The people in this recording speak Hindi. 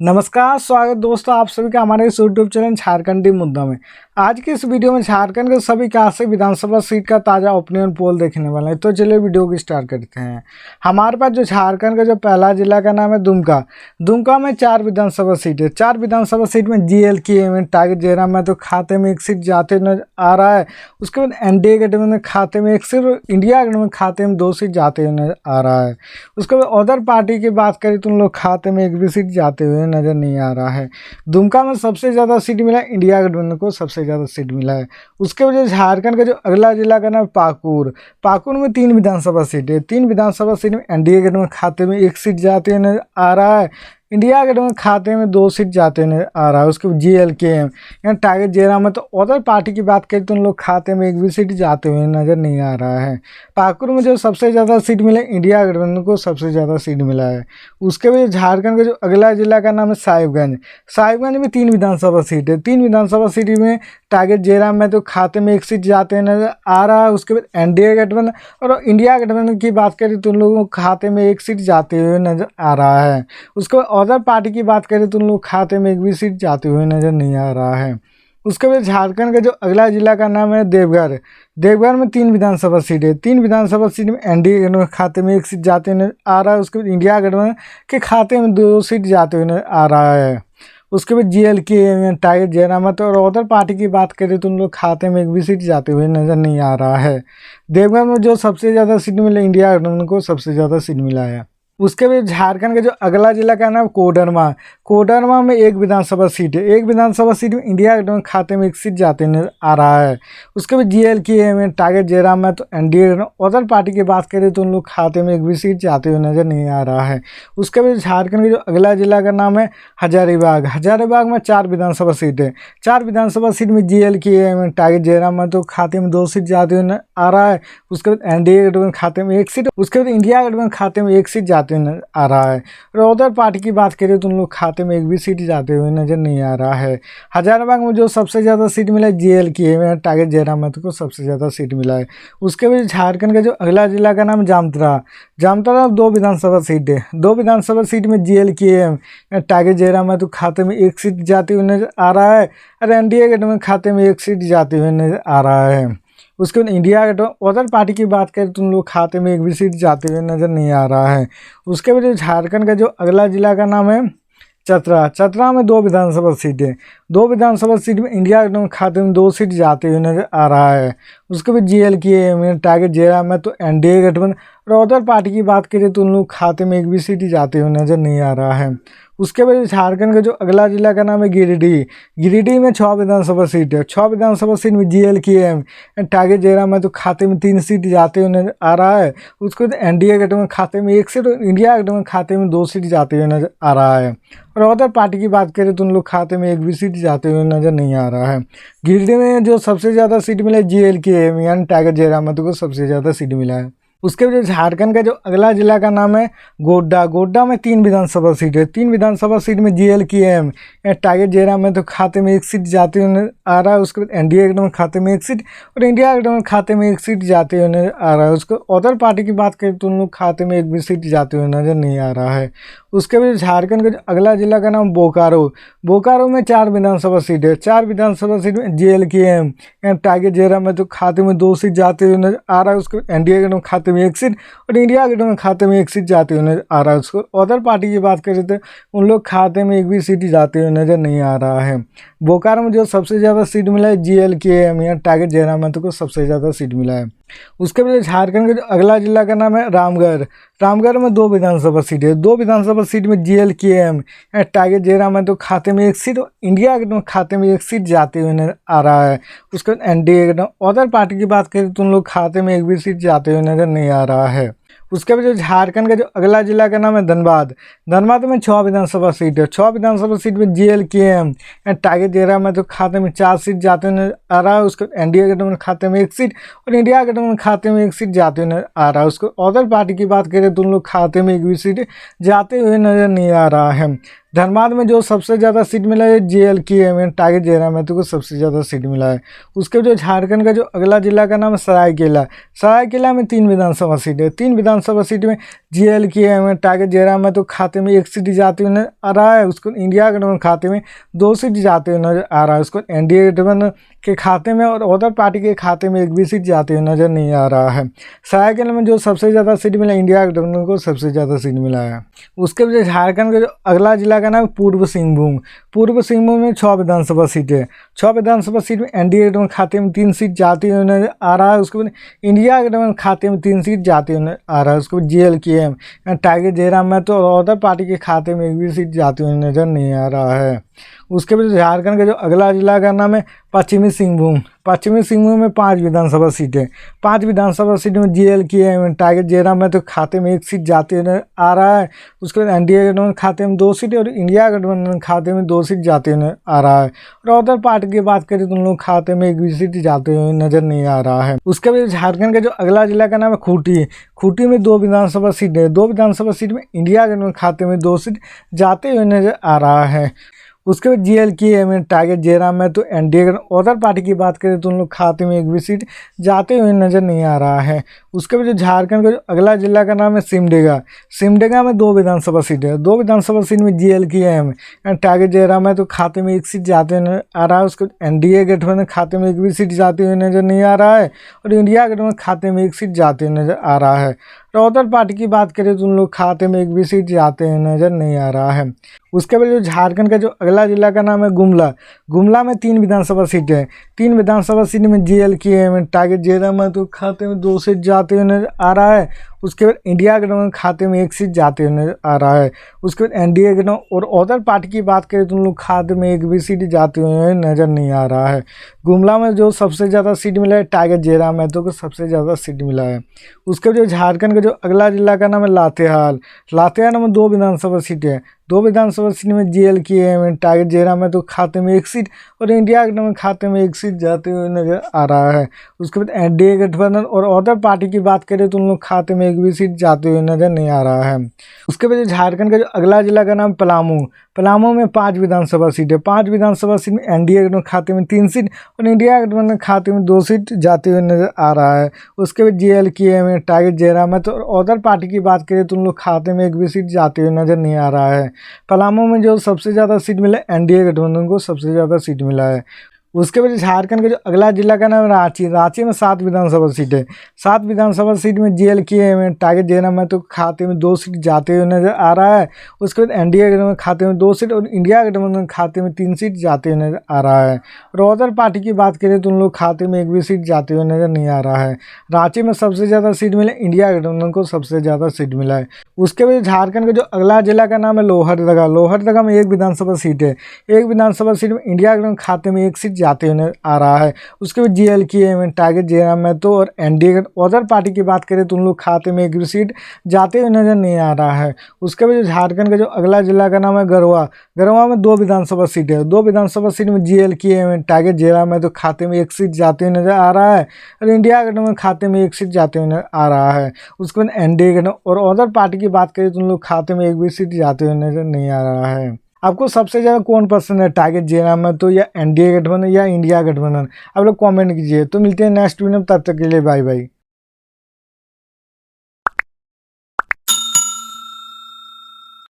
नमस्कार, स्वागत दोस्तों आप सभी का हमारे इस यूट्यूब चैनल झारखंडी मुद्दा में। आज की इस वीडियो में झारखंड के सभी 81 विधानसभा सीट का ताज़ा ओपिनियन पोल देखने वाला है। तो चलिए वीडियो की स्टार्ट करते हैं। हमारे पास जो झारखंड का जो पहला जिला का नाम है दुमका। दुमका में 4 विधानसभा सीट है। 4 विधानसभा सीट में GLK में टारगेट जयराम महतो खाते में 1 सीट जाते नजर आ रहा है। उसके बाद NDA गठबंधन में खाते में 1 सीट और इंडिया गठबंधन खाते में 2 सीट जाते हुए नजर आ रहा है। उसके बाद अदर पार्टी की बात करें तो उन लोग खाते में 1 भी सीट जाते हुए नजर नहीं आ रहा है। दुमका में सबसे ज़्यादा सीट मिला इंडिया गठबंधन को, सबसे ज़्यादा सीट मिला है। उसके वजह झारखंड का जो अगला जिला का नाम पाकुर। पाकुर में 3 विधानसभा सीट है। 3 विधानसभा सीट में NDA गठबंधन खाते में 1 सीट जाते हुए नजर आ रहा है। इंडिया गठबंधन खाते में 2 सीट जाते हुए आ रहा है। उसके बाद GLK यहाँ टारगेट जयराम है। तो अदर पार्टी की बात करें तो उन लोग खाते में 1 भी सीट जाते हुए नजर नहीं आ रहा है। पाकुर में जो सबसे ज़्यादा सीट मिले इंडिया गठबंधन को सबसे ज़्यादा सीट मिला है। उसके बाद झारखंड का जो अगला जिला का नाम है साहिबगंज। साहिबगंज में 3 विधानसभा सीट है। 3 विधानसभा सीट में टारगेट जयराम है तो खाते में 1 सीट जाते हुए नजर आ रहा है। उसके बाद NDA गठबंधन और इंडिया गठबंधन की बात करें तो उन लोगों के खाते में 1 सीट जाते हुए नजर आ रहा है। उसके बाद अदर पार्टी की बात करें तो उन लोग खाते में 1 भी सीट जाते हुए नजर नहीं आ रहा है। उसके बाद झारखंड का जो अगला जिला का नाम है देवघर। देवघर में 3 विधानसभा सीट है। 3 विधानसभा सीट में NDA गठबंधन खाते में 1 सीट जाते हुए नजर आ रहा है। उसके बाद इंडिया गठबंधन के खाते में 2 सीट जाते हुए नजर आ रहा है। उसके बाद GLK टारगेट जयराम महतो और अदर पार्टी की बात करें तो उन लोग खाते में 1 भी सीट जाते हुए नजर नहीं आ रहा है। देवघर में जो सबसे ज़्यादा सीट मिले इंडिया गठबंधन को सबसे ज़्यादा सीट मिला है। उसके बाद झारखंड का जो अगला जिला का नाम कोडरमा। कोडरमा में 1 विधानसभा सीट है। 1 विधानसभा सीट में इंडिया गठबंधन खाते में 1 सीट जाते नजर आ रहा है। उसके बाद GLK में टारगेट जयराम महतो NDA गठबंधन अदर पार्टी की बात करें तो उन लोग खाते में 1 भी सीट जाते हुए नजर नहीं आ रहा है। उसके बाद झारखंड का जो अगला जिला का नाम है हजारीबाग। हजारीबाग में 4 विधानसभा सीट है। 4 विधानसभा सीट में GLK में टारगेट जयराम महतो खाते में 2 सीट जाते हुए आ रहा है। उसके बाद NDA गठबंधन खाते में 1 सीट, उसके बाद इंडिया गठबंधन खाते में 1 सीट जाते हुए आ रहा है। और अदर पार्टी की बात करें तो उन लोग खाते में 1 भी सीट जाते हुए नजर नहीं आ रहा है। हजारीबाग में जो सबसे ज़्यादा सीट मिला है GLK में टारगेट जयराम महतो को सबसे ज़्यादा सीट मिला है। उसके बाद झारखंड का जो अगला जिला का नाम जामताड़ा। जामताड़ा में 2 विधानसभा सीट है। 2 विधानसभा सीट में GLK टारगेट जयराम महतो खाते में 1 सीट जाते हुए नजर आ रहा है और NDA गठबंधन खाते में 1 सीट जाते हुए नजर आ रहा है। उसके बाद इंडिया गठबंधन अदर पार्टी की बात करें तो उन लोग खाते में 1 भी सीट जाते हुए नजर नहीं आ रहा है। उसके बाद झारखंड का जो अगला जिला का नाम है चतरा। चतरा में 2 विधानसभा सीट है। 2 विधानसभा सीट में इंडिया गठबंधन खाते में 2 सीट जाते हुए नजर आ रहा है। उसके बाद GLK में टारगेट जयराम महतो NDA गठबंधन और अदर पार्टी की बात करें तो उन लोग खाते में 1 भी सीट जाते हुए नजर नहीं आ रहा है। उसके बाद झारखंड का जो अगला जिला का नाम है गिरिडीह। गिरिडीह में 6 विधानसभा सीट है। 6 विधानसभा सीट में GLK टारगेट जयराम महतो खाते में 3 सीट जाते हुए नजर आ रहा है। उसके बाद NDA गठबंधन खाते में 1 सीट और इंडिया गठबंधन खाते में 2 सीट जाते हुए नजर आ रहा है। और अदर पार्टी की बात करें तो उन लोग खाते में 1 भी सीट जाते हुए नजर नहीं आ रहा है। गिरिडीह में जो सबसे ज़्यादा सीट मिला है GLK यानी टारगेट जयराम महतो को सबसे ज़्यादा सीट मिला है। उसके बाद झारखंड का जो अगला जिला का नाम है गोड्डा। गोड्डा में 3 विधानसभा सीट है। 3 विधानसभा सीट में GLK टारगेट जयराम महतो खाते में 1 सीट जाते हुए आ रहा है। उसके बाद NDA गठबंधन खाते में 1 सीट और इंडिया गठबंधन खाते में 1 सीट जाते हुए नजर आ रहा है। उसको अदर पार्टी की बात करें तो उन लोग खाते में 1 भी सीट जाते हुए नजर नहीं आ रहा है। उसके बाद झारखंड का अगला जिला का नाम बोकारो। बोकारो में 4 विधानसभा सीट है। 4 विधानसभा सीट में GLK टारगेट जयराम महतो खाते में 2 सीट जाते हुए नजर आ रहा है। उसके बाद NDA गठबंधन खाते में 1 सीट और इंडिया गठबंधन खाते में 1 सीट जाते हुए नजर आ रहा है। उसको अदर पार्टी की बात करें तो उन लोग खाते में 1 भी सीट जाते हुए नजर नहीं आ रहा है। बोकारो में जो सबसे ज़्यादा सीट मिला है GLK या टारगेट जयराम महतो को सबसे ज़्यादा सीट मिला है। उसके बाद झारखंड का जो अगला जिला का नाम है रामगढ़। रामगढ़ में 2 विधानसभा सीट है। 2 विधानसभा सीट में GLK टारगेट जयराम महतो खाते में 1 सीट और इंडिया गठबंधन खाते में 1 सीट जाते हुए नजर आ रहा है। उसके बाद NDA गठबंधन अदर पार्टी की बात करें तो उन लोग खाते में 1 भी सीट जाते हुए नजर नहीं आ रहा है। उसके बाद जो झारखंड का जो अगला जिला का नाम है धनबाद। धनबाद में 6 विधानसभा सीट है। 6 विधानसभा सीट में GLK टारगेट जयराम महतो खाते में 4 सीट जाते हुए नजर आ रहा है। उसके NDA गठबंधन खाते में 1 सीट और इंडिया गठबंधन खाते में 1 सीट जाते हुए नजर आ रहा है। उसको अदर पार्टी की बात करें तो उन लोग खाते में 1 भी सीट जाते हुए नजर नहीं आ रहा है। धनबाद में जो सबसे ज़्यादा सीट मिला है JLK में टारगेट जयराम महतो को सबसे ज़्यादा सीट मिला है। उसके जो झारखंड का जो अगला जिला का नाम है सरायकेला। सरायकेला में 3 विधानसभा सीट है। 3 विधानसभा सीट में JLK में टारगेट जयराम महतो खाते में 1 सीट जाते हुए नजर आ रहा है। उसको इंडिया गठबंधन खाते में 2 सीट जाते हुए नजर आ रहा है। उसको NDA गठबंधन के खाते में और अदर पार्टी के खाते में 1 भी सीट जाते हुए नजर नहीं आ रहा है। सरायकेला में जो सबसे ज़्यादा सीट मिला इंडिया गठबंधन को सबसे ज़्यादा सीट मिला है। उसके वजह झारखंड का जो अगला जिला का नाम है पूर्व सिंहभूम। पूर्व सिंहभूम में 6 विधानसभा सीटें हैं। 6 विधानसभा सीट में NDA गठबंधन खाते में 3 सीट जाती हुई नजर आ रहा है। उसके बाद इंडिया गठबंधन खाते में 3 सीट जाती हुई नजर आ रहा है। उसके बाद JLK टारगेट जयराम महतो और अदर पार्टी के खाते में 1 भी सीट जाती हुई नजर नहीं आ रहा है। उसके बाद झारखंड का जो अगला जिला का नाम है पश्चिमी सिंहभूम। पश्चिमी सिंहभूम में 5 विधानसभा सीटें। 5 विधानसभा सीट में JLK टारगेट जयराम महतो खाते में 1 सीट जाते हुए आ रहा है। उसके बाद NDA गठबंधन खाते में 2 सीट और इंडिया गठबंधन खाते में 2 सीट जाते हुए आ रहा है। और अदर पार्टी की बात करें तो उन लोग खाते में 1 भी सीट जाते हुए नजर नहीं आ रहा है। उसके बाद झारखंड का जो अगला जिला का नाम है खूंटी। खूंटी में 2 विधानसभा सीटें। 2 विधानसभा सीट में इंडिया गठबंधन खाते में 2 सीट जाते हुए नजर आ रहा है। उसके बाद JLK में target Jairam Mahto NDA other party की बात करें तो उन लोग खाते में 1 भी सीट जाते हुए नजर नहीं आ रहा है। उसके बाद जो झारखंड का जो अगला जिला का नाम है सिमडेगा। सिमडेगा में 2 विधानसभा सीट है। 2 विधानसभा सीट में JLK टारगेट जयराम महतो खाते में 1 सीट जाते हुए आ रहा है। उसके NDA गठबंधन खाते में 1 भी सीट जाते हुए नजर नहीं आ रहा है और इंडिया गठबंधन खाते में 1 सीट जाते हुए नजर आ रहा है। और अदर पार्टी की बात करें तो उन लोग खाते में 1 भी सीट जाते हुए नजर नहीं आ रहा है। उसके बाद जो झारखंड का जो अगला जिला का नाम है गुमला। गुमला में 3 विधानसभा सीटें हैं। 3 विधानसभा सीट में JLK टारगेट जयराम महतो खाते में 2 सीट जाते हुए नजर आ रहा है। उसके बाद इंडिया गठबंधन खाते में 1 सीट जाते हुए नजर आ रहा है। उसके बाद NDA गठबंधन और अदर पार्टी की बात करें तो उन लोग खाते में 1 भी सीट जाते हुए नजर नहीं आ रहा है। गुमला में जो सबसे ज़्यादा सीट मिला है टारगेट जयराम महतो को सबसे ज़्यादा सीट मिला है। उसके जो झारखंड का जो अगला जिला का नाम है लातेहार। लातेहार में 2 विधानसभा सीटें हैं। 2 विधानसभा सीट में JLK टारगेट जयराम महतो खाते में 1 सीट और इंडिया गठबंधन खाते में 1 सीट जाते हुए नजर आ रहा है। उसके बाद NDA गठबंधन और अदर पार्टी की बात करें तो उन लोग खाते में 1 भी सीट जाते हुए नजर नहीं आ रहा है। उसके बाद झारखंड का जो अगला जिला का नाम पलामू। पलामू में 5 विधानसभा सीटें। 5 विधानसभा सीट में NDA गठबंधन खाते में 3 सीट और इंडिया गठबंधन खाते में 2 सीट जाते हुए नजर आ रहा है। उसके बाद JLK टारगेट जयराम महतो और अदर पार्टी की बात करें तो उन लोग खाते में 1 भी सीट जाते हुए नजर नहीं आ रहा है। पलामू में जो सबसे ज़्यादा सीट मिला है NDA गठबंधन को सबसे ज़्यादा सीट मिला है। उसके बाद झारखंड का जो अगला जिला का नाम है रांची। रांची में 7 विधानसभा सीटें। 7 विधानसभा सीट में JLK टारगेट जयराम महतो खाते में 2 सीट जाते हुए नजर आ रहा है। उसके बाद NDA गठबंधन खाते में 2 सीट और इंडिया गठबंधन खाते में 3 सीट जाते हुए नजर आ रहा है। और अदर पार्टी की बात करें तो उन लोग खाते में 1 भी सीट जाते हुए नजर नहीं आ रहा है। रांची में सबसे ज़्यादा सीट मिला इंडिया गठबंधन को सबसे ज़्यादा सीट मिला है। उसके बाद झारखंड का जो अगला जिला का नाम है लोहरदगा। लोहरदगा में 1 विधानसभा सीट है। 1 विधानसभा सीट में इंडिया गठबंधन खाते में 1 सीट जाते हुए आ रहा है। उसके बाद JLK टारगेट जयराम महतो और NDA अदर पार्टी की बात करें तो उन लोग खाते में 1 भी सीट जाते हुए नजर नहीं आ रहा है। उसके बाद झारखंड का जो अगला जिला का नाम है गढ़वा। गढ़वा में 2 विधानसभा सीटें हैं। 2 विधानसभा सीट में JLK टारगेट जयराम महतो खाते में 1 सीट जाते हुए नजर आ रहा है और इंडिया गठबंधन खाते में 1 सीट जाते हुए नजर आ रहा है। उसके बाद NDA और अदर पार्टी की बात करें तो उन लोग खाते में 1 भी सीट जाते हुए नजर नहीं आ रहा है। आपको सबसे ज़्यादा कौन पसंद है, टारगेट जयराम महतो या NDA गठबंधन या इंडिया गठबंधन? आप लोग कमेंट कीजिए। तो मिलते हैं नेक्स्ट वीडियो में, तब तक के लिए बाय बाय।